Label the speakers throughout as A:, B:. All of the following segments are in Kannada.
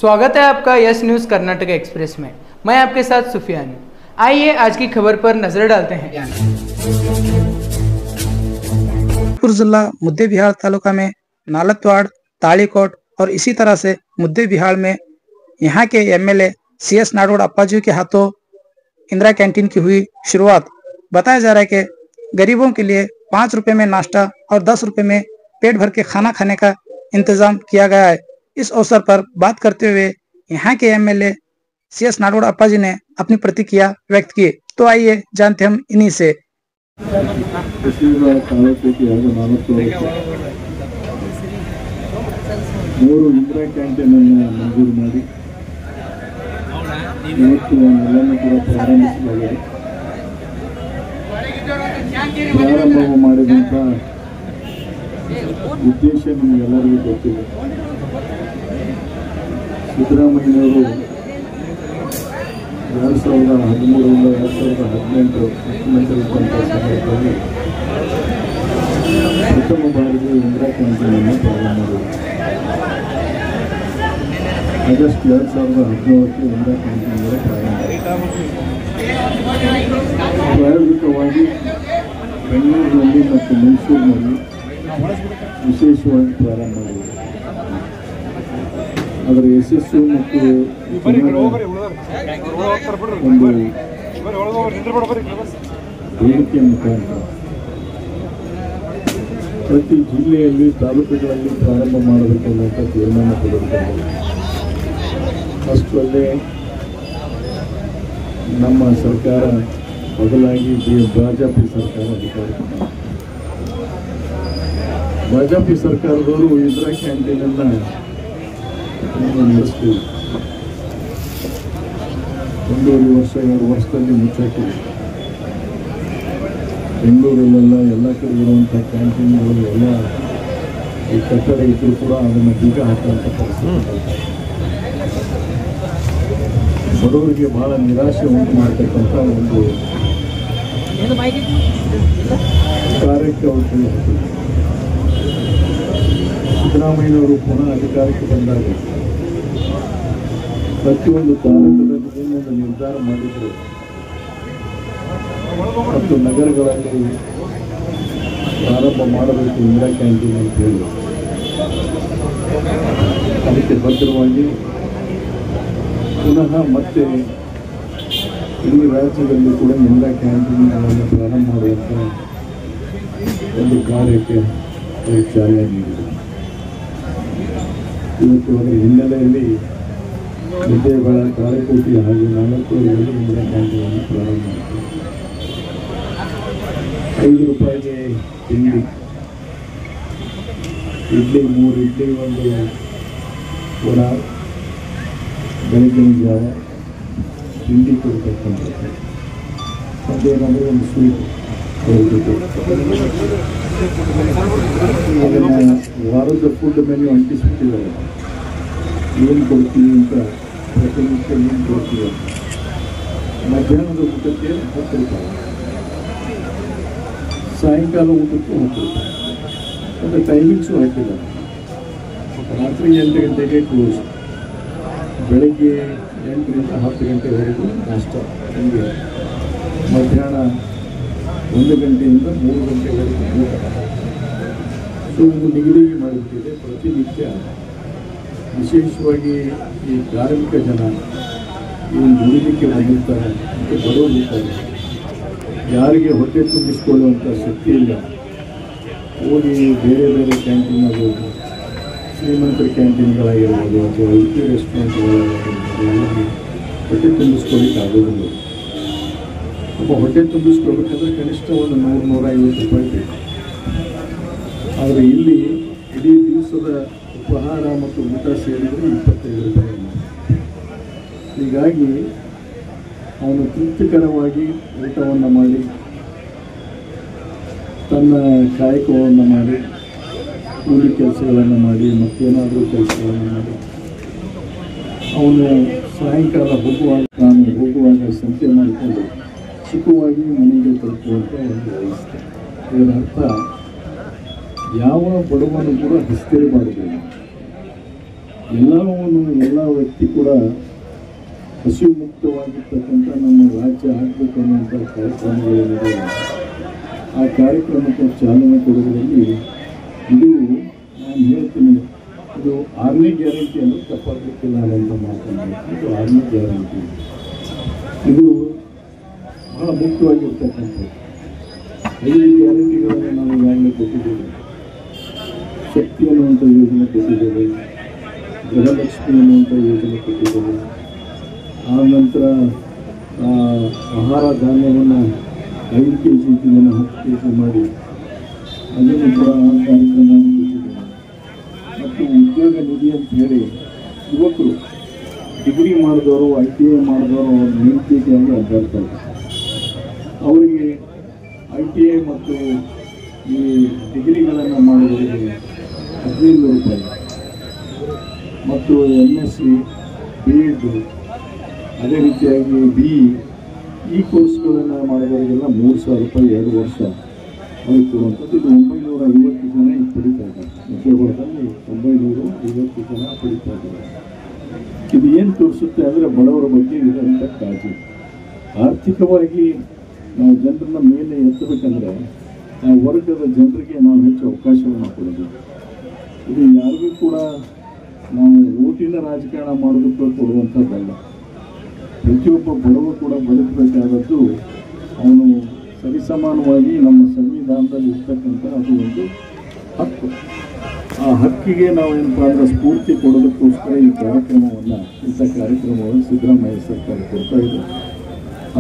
A: स्वागत है आपका यस न्यूज़ कर्नाटक एक्सप्रेस में। मैं आपके साथ सुफियान हूं। आइए आज की खबर पर नजर डालते हैं।
B: जयपुर जिला मुद्देबिहार तालुका में नालतवाड़, तालीकोट और इसी तरह से मुद्देबिहार में यहाँ के एमएलए CS नाडोड अप्पाजी के हाथों इंदिरा कैंटीन की हुई शुरुआत। बताया जा रहा है कि गरीबों के लिए 5 रुपए में नाश्ता और 10 रुपए में पेट भर के खाना खाने का इंतजाम किया गया है। इस अवसर पर बात करते हुए यहाँ के एमएलए CS नाडोड अप्पाजी ने अपनी प्रतिक्रिया व्यक्त की। तो आइए जानते हम इन्हीं से।
C: ಮೂರು ಇಂದಿರಾ ಕ್ಯಾಂಟೀನ್ ಅನ್ನು ಮಂಜೂರು ಮಾಡಿ ಇವತ್ತು ಎಲ್ಲನೂ ಕೂಡ ಪ್ರಾರಂಭಿಸಲಾಗಿದೆ. ಪ್ರಾರಂಭ ಮಾಡಿದಂಥ ಉದ್ದೇಶ ನಿಮಗೆಲ್ಲರಿಗೂ ಗೊತ್ತಿದೆ. ಸಿದ್ದರಾಮಯ್ಯನವರು 2013ರಿಂದ 2018 ಮುಖ್ಯಮಂತ್ರಿ ಇದ್ದಂಥ ಸಂದರ್ಭದಲ್ಲಿ ಪ್ರಥಮ ಬಾರಿಗೆ ಇಂದಿರಾ ಕ್ಯಾಂಟೀನನ್ನು ಪ್ರಾರಂಭ ಮಾಡಿದರು. ಆಗಸ್ಟ್ 2017ಕ್ಕೆ ಇಂದಿರಾ ಕ್ಯಾಂಟೀನ್ಗಳ ಪ್ರಾಯೋಗಿಕವಾಗಿ ಬೆಂಗಳೂರಿನಲ್ಲಿ ಮತ್ತು ಮೈಸೂರಿನಲ್ಲಿ ವಿಶೇಷವಾಗಿ ಪ್ರಾರಂಭ ಮಾಡಿದರು. ಅದರ ಯಶಸ್ಸು ಮತ್ತು ಒಂದು ಬೇಡಿಕೆ ಮುಖಾಂತರ ಪ್ರತಿ ಜಿಲ್ಲೆಯಲ್ಲಿ ತಾಲೂಕುಗಳಲ್ಲಿ ಪ್ರಾರಂಭ ಮಾಡಬೇಕನ್ನೋಂಥ ತೀರ್ಮಾನ ತೆಗೆದುಕೊಂಡರು. ಅಷ್ಟರಲ್ಲೇ ನಮ್ಮ ಸರ್ಕಾರ ಬದಲಾಗಿ ಬಿಜೆಪಿ ಸರ್ಕಾರ ಅಧಿಕಾರಕ್ಕೆ ಬಂತು. ಬಿಜೆಪಿ ಸರ್ಕಾರದವರು ಇಂದಿರಾ ಕ್ಯಾಂಟೀನನ್ನು ನಡೆಸ್ತೀವಿ 1.5 ವರ್ಷ 2 ವರ್ಷದಲ್ಲಿ ಮುಚ್ಚಾಕಿದೆ. ಬೆಂಗಳೂರಲ್ಲೆಲ್ಲ ಎಲ್ಲ ಕಡೆ ಇರುವಂಥ ಕ್ಯಾಂಟೀನ್ಗಳು ಎಲ್ಲ ಈ ಕಟ್ಟಡ ಇದ್ದರೂ ಕೂಡ ಅದನ್ನು ಬೀಗ ಹಾಕುವಂಥ ಪರಿಸ್ಥಿತಿ ಬಡವರಿಗೆ ಬಹಳ ನಿರಾಶೆ ಉಂಟು ಮಾಡತಕ್ಕಂಥ ಒಂದು ಕಾರ್ಯಕ್ಕೆ ಅವರು ತಿಳಿಸಿದರು. ಸಿದ್ದರಾಮಯ್ಯನವರು ಪುನಃ ಅಧಿಕಾರಕ್ಕೆ ಬಂದಾಗ ಪ್ರತಿಯೊಂದು ತಾಲೂಕುಗಳಲ್ಲಿ ಒಂದು ನಿರ್ಧಾರ ಮಾಡಿದರು ಮತ್ತು ನಗರಗಳಲ್ಲಿ ಪ್ರಾರಂಭ ಮಾಡಬೇಕು ಇಂದಿರಾ ಕ್ಯಾಂಟೀನ್ ಅಂತ ಹೇಳಿ ಅದಕ್ಕೆ ಭದ್ರವಾಗಿ ಪುನಃ ಮತ್ತೆ ಇಡೀ ರಾಜ್ಯದಲ್ಲಿ ಕೂಡ ಇಂದಿರಾ ಕ್ಯಾಂಟೀನ್ಗಳನ್ನು ಪ್ರಾರಂಭ ಮಾಡುವಂಥ ಒಂದು ಕಾರ್ಯಕ್ಕೆ ಚಾಲನೆ ನೀಡಿದೆ. ಇವತ್ತು ಅದರ ಹಿನ್ನೆಲೆಯಲ್ಲಿ ಮುದ್ದೇಬೇಳ, ತಾಳಿಕೋಟೆ ಹಾಗೆ 4 ಊರುಗಳಲ್ಲಿ ಇಂದಿರಾ ಕ್ಯಾಂಟೀನನ್ನು ಪ್ರಾರಂಭ ಮಾಡಿದೆ. 5 ರೂಪಾಯಿಗೆ ತಿಂಡಿ, ಇಡ್ಲಿ 3 ಇಡ್ಲಿ, ಒಂದು ವಡ, ಬೆಳಗಿನ ಜಾವ ತಿಂಡಿ ಕೊಡ್ತಕ್ಕಂಥದ್ದು, ಮತ್ತೇನಾದರೂ ಒಂದು ಸ್ವೀಟ್ ಕೊಡಬೇಕು. ಅದನ್ನು ವಾರದ ಫುಡ್ ಮೆನ್ಯೂ ಅಂಟಿಸ್ಬಿಟ್ಟಿದ್ದಾರೆ. ಏನು ಕೊಡ್ತೀವಿ ಅಂತ ಪ್ರತಿನಿತ್ಯ ಏನು ಕೊಡ್ತೀವಿ. ಮಧ್ಯಾಹ್ನದ ಊಟಕ್ಕೆ 10 ರೂಪಾಯಿ, ಸಾಯಂಕಾಲ ಊಟಕ್ಕೆ 10 ರೂಪಾಯಿ. ಮತ್ತು ಟೈಮಿಂಗ್ಸು ಹಾಕಿದ್ದಾರೆ. ರಾತ್ರಿ 8 ಗಂಟೆಗೆ ಕ್ಲೋಸ್, ಬೆಳಗ್ಗೆ 8ರಿಂದ 10 ಗಂಟೆವರೆಗೂ ನಾಷ್ಟ, ಹೀಗೆ ಮಧ್ಯಾಹ್ನ 1 ಗಂಟೆಯಿಂದ 3 ಗಂಟೆವರೆಗೂ ಊಟ. ಸೊ ಇದು ನಿಗದಿ ಮಾಡಿಬಿಟ್ಟಿದೆ. ಪ್ರತಿನಿತ್ಯ ವಿಶೇಷವಾಗಿ ಈ ಕಾರ್ಮಿಕ ಜನ ಏನು ದುಡಿಲಿಕ್ಕೆ ಬಂದಿರ್ತಾರೆ ಮತ್ತು ಬಡವರಿರ್ತಾರೆ, ಯಾರಿಗೆ ಹೊಟ್ಟೆ ತುಂಬಿಸಿಕೊಳ್ಳುವಂಥ ಶಕ್ತಿ ಇಲ್ಲ, ಹೋಗಿ ಬೇರೆ ಬೇರೆ ಕ್ಯಾಂಟೀನ್ಗಳು, ಶ್ರೀಮಂತರ ಕ್ಯಾಂಟೀನ್ಗಳಾಗಿರ್ಬೋದು ಅಥವಾ IP ರೆಸ್ಟೋರೆಂಟ್ಗಳಾಗಿರ್ಬೋದು, ಹೊಟ್ಟೆ ತುಂಬಿಸ್ಕೊಳ್ಳಿಕ್ಕೆ ಆಗೋದಿಲ್ಲ. ಒಬ್ಬ ಹೊಟ್ಟೆ ತುಂಬಿಸ್ಕೊಳ್ಬೇಕಂದ್ರೆ ಕನಿಷ್ಠ ಒಂದು 100-150 ರೂಪಾಯಿ ಬೇಕು. ಆದರೆ ಇಲ್ಲಿ ಇಡೀ ದಿವಸದ ಉಪಹಾರ ಮತ್ತು ಊಟ ಸೇರಿದರೆ 25 ರೂಪಾಯಿ. ಹೀಗಾಗಿ ಅವನು ತೃಪ್ತಿಕರವಾಗಿ ಊಟವನ್ನು ಮಾಡಿ ತನ್ನ ಕಾಯಕವನ್ನು ಮಾಡಿ ಕೂಲಿ ಕೆಲಸಗಳನ್ನು ಮಾಡಿ ಮತ್ತೇನಾದರೂ ಕೆಲಸಗಳನ್ನು ಮಾಡಿ ಅವನು ಸಾಯಂಕಾಲ ಹೋಗುವಾಗ ಸಂತೆ ಮಾಡಿಕೊಂಡು ಸುಖವಾಗಿ ಮನೆಗೆ ತಲುಪುವಂಥ ಒಂದು ವ್ಯವಸ್ಥೆ. ಇದರ ಅರ್ಥ ಯಾವ ಬಡವನು ಕೂಡ ಹಿಸ್ತೆರಿ ಮಾಡಬೇಕು. ಎಲ್ಲ ವ್ಯಕ್ತಿ ಕೂಡ ಹಸಿವು ಮುಕ್ತವಾಗಿರ್ತಕ್ಕಂಥ ನಮ್ಮ ರಾಜ್ಯ ಆಗಬೇಕು ಅನ್ನುವಂಥ ಕಾರ್ಯಕ್ರಮಗಳೇನಿದೆ ಆ ಕಾರ್ಯಕ್ರಮಕ್ಕೆ ಚಾಲನೆ ಕೊಡುವುದರಲ್ಲಿ ಇದು ನಾನು ಹೇಳ್ತೀನಿ, ಇದು 6ನೇ ಗ್ಯಾರಂಟಿ ಅಂದರೆ ತಪ್ಪಾಗಲಿಕ್ಕಿಲ್ಲ ಅನ್ನೋ ಮಾತನ್ನು. ಇದು 6ನೇ ಗ್ಯಾರಂಟಿ, ಇದು ಬಹಳ ಮುಖ್ಯವಾಗಿರ್ತಕ್ಕಂಥದ್ದು. 5 ಗ್ಯಾರಂಟಿಗಳನ್ನು ನಾವು ಈಗಾಗಲೇ ಕೊಟ್ಟಿದ್ದೇವೆ. ಶಕ್ತಿ ಅನ್ನುವಂಥ ಯೋಜನೆ ಕೊಟ್ಟಿದ್ದೇವೆ, ಗೃಹಲಕ್ಷ್ಮಿ ಅನ್ನುವಂಥ ಯೋಜನೆ ಕೊಟ್ಟಿದ್ದೇವೆ. ಆ ನಂತರ ಆಹಾರ ಧಾನ್ಯವನ್ನು 5 kg ಇದನ್ನು 10 kg ಮಾಡಿ ಅದನ್ನು ಕೂಡ ಆ ಕಾರ್ಯಕ್ರಮವನ್ನು ಕೊಟ್ಟಿದ್ದೇವೆ. ಮತ್ತು ಉದ್ಯೋಗ ನಿಧಿ ಅಂತ ಹೇಳಿ ಯುವಕರು ಡಿಗ್ರಿ ಮಾಡಿದವರು, ITI ಮಾಡಿದವರು ಅವ್ರ ನೇಮಕಾತಿಯಾಗಿ ಅಡ್ಡಾಡ್ತಾರೆ. ಅವರಿಗೆ ITI ಮತ್ತು ಈ ಡಿಗ್ರಿಗಳನ್ನು ಮಾಡುವವರಿಗೆ 1500 ರೂಪಾಯಿ ಮತ್ತು MSc, B.Ed, ಅದೇ ರೀತಿಯಾಗಿ BE ಈ ಕೋರ್ಸ್ಗಳನ್ನು ಮಾಡಿದವರಿಗೆಲ್ಲ 3000 ರೂಪಾಯಿ 2 ವರ್ಷ ಅವ್ರಿಗೆ ಕೊಡುವಂಥದ್ದು. ಇದು 950 ಜನ ಈಗ ಪಡಿತಾ ಇದ್ದಾರೆ. ಉದ್ಯೋಗದಲ್ಲಿ 950 ಜನ ಪಡಿತಾ ಇದ್ದಾರೆ. ಇದು ಏನು ತೋರಿಸುತ್ತೆ ಅಂದರೆ ಬಡವರ ಬಗ್ಗೆ ಇರೋಂಥ ಕಾಳಜಿ. ಆರ್ಥಿಕವಾಗಿ ನಾವು ಜನರನ್ನ ಮೇಲೆ ಎತ್ತಬೇಕಂದ್ರೆ ನಾವು ವರ್ಗದ ಜನರಿಗೆ ನಾವು ಹೆಚ್ಚು ಅವಕಾಶವನ್ನು ಕೊಡೋದು. ಇದು ಯಾರಿಗೂ ಕೂಡ ನಾವು ಓಟಿನ ರಾಜಕಾರಣ ಮಾಡೋದಕ್ಕೆ ಕೊಡುವಂಥದ್ದಲ್ಲ. ಪ್ರತಿಯೊಬ್ಬ ಬಡವ ಕೂಡ ಬದುಕಬೇಕಾದದ್ದು ಅವನು ಸರಿಸಮಾನವಾಗಿ ನಮ್ಮ ಸಂವಿಧಾನದಲ್ಲಿ ಇರ್ತಕ್ಕಂಥ ಅದು ಒಂದು ಹಕ್ಕು. ಆ ಹಕ್ಕಿಗೆ ನಾವು ಏನಪ್ಪ ಅಂದರೆ ಸ್ಫೂರ್ತಿ ಕೊಡೋದಕ್ಕೋಸ್ಕರ ಈ ಕಾರ್ಯಕ್ರಮವನ್ನು, ಇಂಥ ಕಾರ್ಯಕ್ರಮವನ್ನು ಸಿದ್ದರಾಮಯ್ಯ ಸರ್ಕಾರ ಕೊಡ್ತಾ ಇದೆ.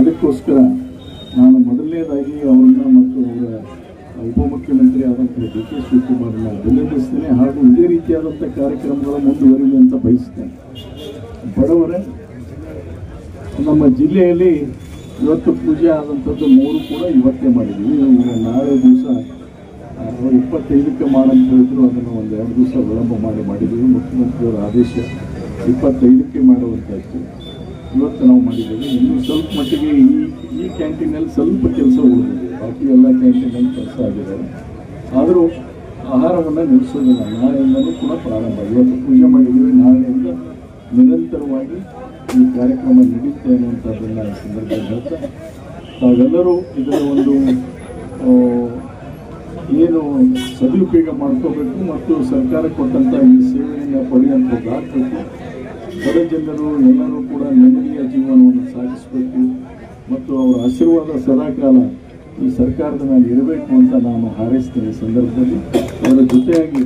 C: ಅದಕ್ಕೋಸ್ಕರ ನಾನು ಮೊದಲನೇದಾಗಿ ಅವರನ್ನು ಮತ್ತು ಅವರ ಉಪಮುಖ್ಯಮಂತ್ರಿ ಆದಂಥ DK ಶಿವಕುಮಾರನ್ನ ಅಭಿನಂದಿಸ್ತೇನೆ. ಹಾಗೂ ಇದೇ ರೀತಿಯಾದಂಥ ಕಾರ್ಯಕ್ರಮಗಳು ಮುಂದುವರಿಲಿ ಅಂತ ಬಯಸ್ತೇನೆ. ಬಡವರ ನಮ್ಮ ಜಿಲ್ಲೆಯಲ್ಲಿ ಇವತ್ತು ಪೂಜೆ ಆದಂಥದ್ದು 3 ಕೂಡ ಇವತ್ತೇ ಮಾಡಿದ್ದೀವಿ. ನಾಳೆ ದಿವಸ 25ಕ್ಕೆ ಮಾಡಂತ ಹೇಳಿದ್ರು, ಅದನ್ನು ಒಂದು 2 ದಿವಸ ವಿಳಂಬ ಮಾಡಿದ್ದೀವಿ. ಮುಖ್ಯಮಂತ್ರಿಯವರ ಆದೇಶ 25ಕ್ಕೆ ಮಾಡುವಂಥದ್ದು ಇವತ್ತು ನಾವು ಮಾಡಿದ್ದೇವೆ. ಇನ್ನೂ ಸ್ವಲ್ಪ ಮಟ್ಟಿಗೆ ಈ ಕ್ಯಾಂಟೀನಲ್ಲಿ ಸ್ವಲ್ಪ ಕೆಲಸ ಉಳಿದಿದೆ, ಬಾಕಿ ಎಲ್ಲ ಕ್ಯಾಂಟೀನಲ್ಲಿ ಕೆಲಸ ಆಗಿದ್ದಾವೆ. ಆದರೂ ಆಹಾರವನ್ನು ನಿಲ್ಲಿಸೋದಿಲ್ಲ. ನಾಳೆಯಿಂದಲೂ ಕೂಡ ಪ್ರಾರಂಭ. ಇವತ್ತು ಪೂಜೆ ಮಾಡಿದ್ದೀವಿ, ನಾಳೆಯಿಂದ ನಿರಂತರವಾಗಿ ಈ ಕಾರ್ಯಕ್ರಮ ನಡೆಯುತ್ತೆ ಅನ್ನುವಂಥದ್ದನ್ನು ಈ ಸಂದರ್ಭದಲ್ಲಿ ಹೇಳ್ತಾ, ತಾವೆಲ್ಲರೂ ಇದರ ಒಂದು ಏನು ಸದುಪಯೋಗ ಮಾಡ್ಕೋಬೇಕು ಮತ್ತು ಸರ್ಕಾರ ಕೊಟ್ಟಂಥ ಈ ಸೇವೆಯನ್ನು ಪಡೆಯುವಂಥದ್ದಾಗಬೇಕು. ಬಡ ಜನರು ಎಲ್ಲರೂ ಕೂಡ ನೆಮ್ಮದಿಯ ಜೀವನವನ್ನು ಸಾಗಿಸಬೇಕು ಮತ್ತು ಅವರ ಆಶೀರ್ವಾದ ಸದಾಕಾಲ ಈ ಸರ್ಕಾರದ ಮೇಲೆ ಇರಬೇಕು ಅಂತ ನಾನು ಹಾರೈಸ್ತೇನೆ. ಸಂದರ್ಭದಲ್ಲಿ ಅವರ ಜೊತೆಯಾಗಿ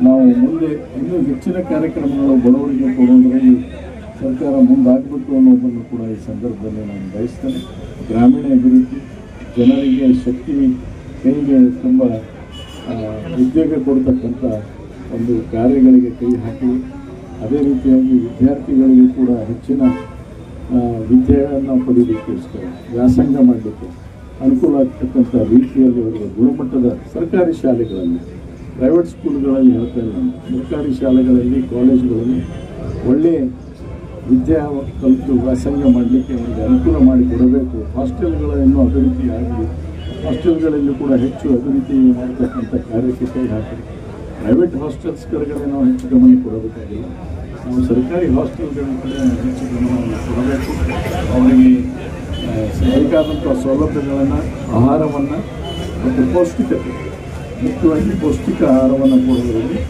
C: ನಾವು ಮುಂದೆ ಇನ್ನೂ ಹೆಚ್ಚಿನ ಕಾರ್ಯಕ್ರಮಗಳು ಬಡವರಿಗೆ ಕೊಡೋದ್ರಲ್ಲಿ ಸರ್ಕಾರ ಮುಂದಾಗಬೇಕು ಅನ್ನೋದನ್ನು ಕೂಡ ಈ ಸಂದರ್ಭದಲ್ಲಿ ನಾನು ಬಯಸ್ತೇನೆ. ಗ್ರಾಮೀಣ ಅಭಿವೃದ್ಧಿ, ಜನರಿಗೆ ಶಕ್ತಿ, ಕೈಗೆ ತುಂಬ ಉದ್ಯೋಗ ಕೊಡ್ತಕ್ಕಂಥ ಒಂದು ಕಾರ್ಯಗಳಿಗೆ ಕೈ ಹಾಕಿ, ಅದೇ ರೀತಿಯಾಗಿ ವಿದ್ಯಾರ್ಥಿಗಳಿಗೆ ಕೂಡ ಹೆಚ್ಚಿನ ವಿದ್ಯೆಯನ್ನು ಪಡೆಯೋದಕ್ಕೋಸ್ಕರ ವ್ಯಾಸಂಗ ಮಾಡಲಿಕ್ಕೆ ಅನುಕೂಲ ಆಗ್ತಕ್ಕಂಥ ರೀತಿಯಲ್ಲಿ ಅವರಿಗೆ ಗುಣಮಟ್ಟದ ಸರ್ಕಾರಿ ಶಾಲೆಗಳಲ್ಲಿ, ಪ್ರೈವೇಟ್ ಸ್ಕೂಲ್ಗಳಲ್ಲಿ ಹೇಳ್ತಾ ಇಲ್ಲ, ಸರ್ಕಾರಿ ಶಾಲೆಗಳಲ್ಲಿ, ಕಾಲೇಜುಗಳಲ್ಲಿ ಒಳ್ಳೆಯ ವಿದ್ಯಾ ಕಲಿತು ವ್ಯಾಸಂಗ ಮಾಡಲಿಕ್ಕೆ ಅವರಿಗೆ ಅನುಕೂಲ ಮಾಡಿಕೊಡಬೇಕು. ಹಾಸ್ಟೆಲ್ಗಳನ್ನು ಅಭಿವೃದ್ಧಿ ಆಗಲಿ, ಹಾಸ್ಟೆಲ್ಗಳಲ್ಲಿ ಕೂಡ ಹೆಚ್ಚು ಅಭಿವೃದ್ಧಿ ಮಾಡತಕ್ಕಂಥ ಕಾರ್ಯಕ್ಕೆ ಕೈ ಹಾಕಿ, ಪ್ರೈವೇಟ್ ಹಾಸ್ಟೆಲ್ಸ್ ಕಡೆಗೆ ನಾವು ಹೆಚ್ಚು ಗಮನ ಕೊಡಬೇಕಾಗಿಲ್ಲ. ನಾವು ಸರ್ಕಾರಿ ಹಾಸ್ಟೆಲ್ಗಳ ಕಡೆ ಹೆಚ್ಚು ಗಮನವನ್ನು ಕೊಡಬೇಕು. ಅವರಿಗೆ ಬೇಕಾದಂಥ ಸೌಲಭ್ಯಗಳನ್ನು, ಆಹಾರವನ್ನು ಮತ್ತು ಪೌಷ್ಟಿಕತೆ, ಮುಖ್ಯವಾಗಿ ಪೌಷ್ಟಿಕ ಆಹಾರವನ್ನು ಕೊಡೋದ್ರಲ್ಲಿ,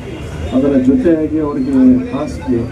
C: ಅದರ ಜೊತೆಯಾಗಿ ಅವರಿಗೆ ಹಾಸಿಗೆ,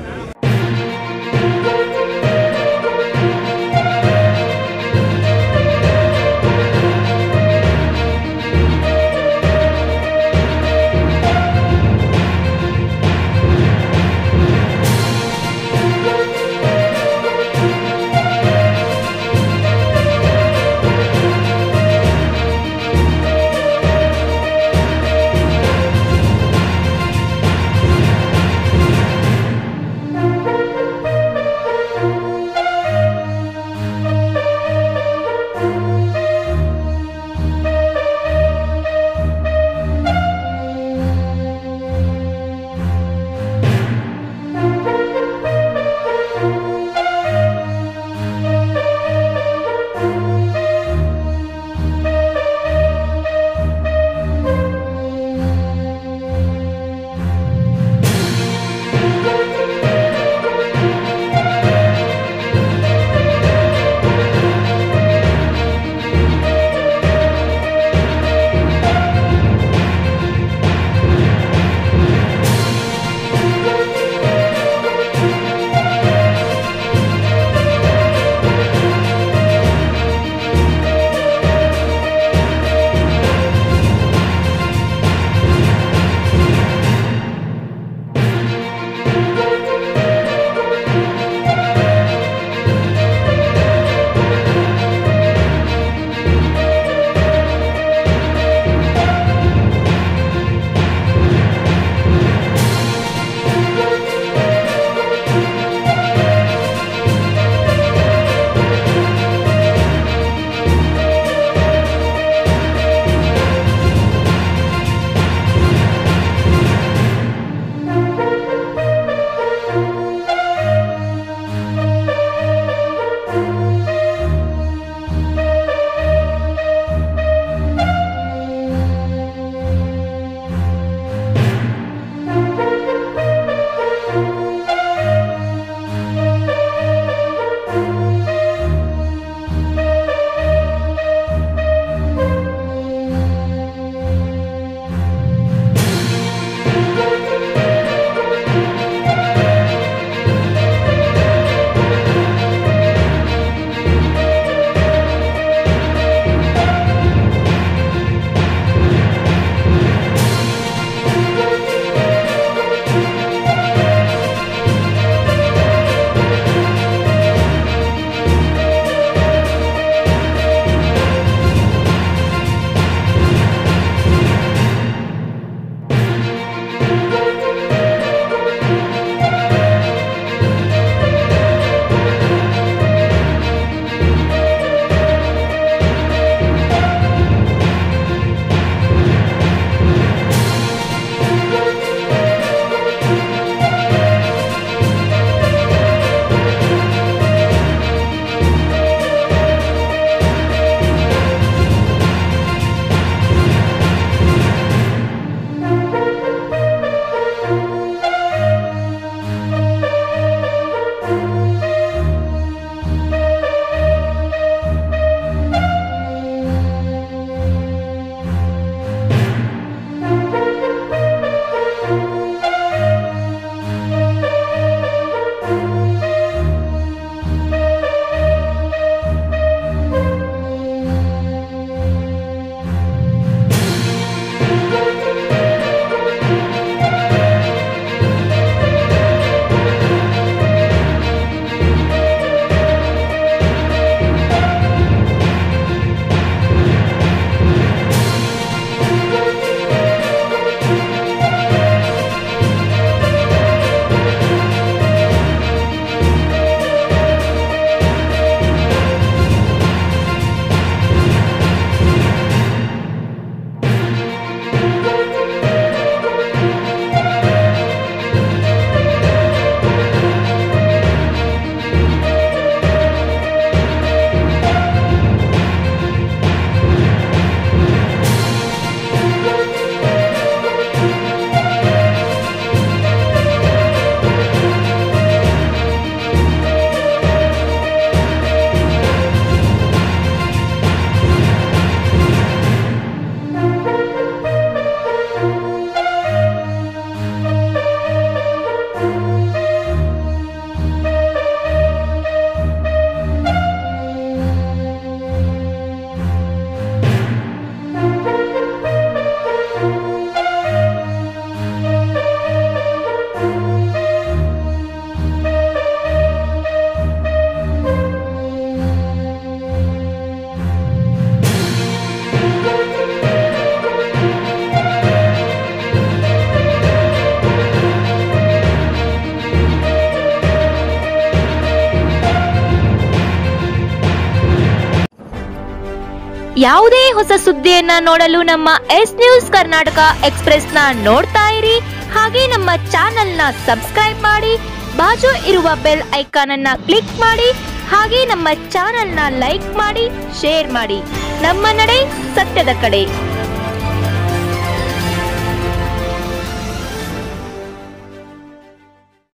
D: ಯಾವುದೇ ಹೊಸ ಸುದ್ದಿಯನ್ನ ನೋಡಲು ನಮ್ಮ ಎಸ್ ನ್ಯೂಸ್ ಕರ್ನಾಟಕ ಎಕ್ಸ್ಪ್ರೆಸ್ ನ ನೋಡ್ತಾ ಇರಿ. ಹಾಗೆ ನಮ್ಮ ಚಾನೆಲ್ ನ ಸಬ್ಸ್ಕ್ರೈಬ್ ಮಾಡಿ, ಬಾಜು ಇರುವ ಬೆಲ್ ಐಕಾನ್ ಅನ್ನ ಕ್ಲಿಕ್ ಮಾಡಿ. ಹಾಗೆ ನಮ್ಮ ಚಾನೆಲ್ ನ ಲೈಕ್ ಮಾಡಿ, ಶೇರ್ ಮಾಡಿ. ನಮ್ಮ ನಡೆ ಸತ್ಯದ ಕಡೆ.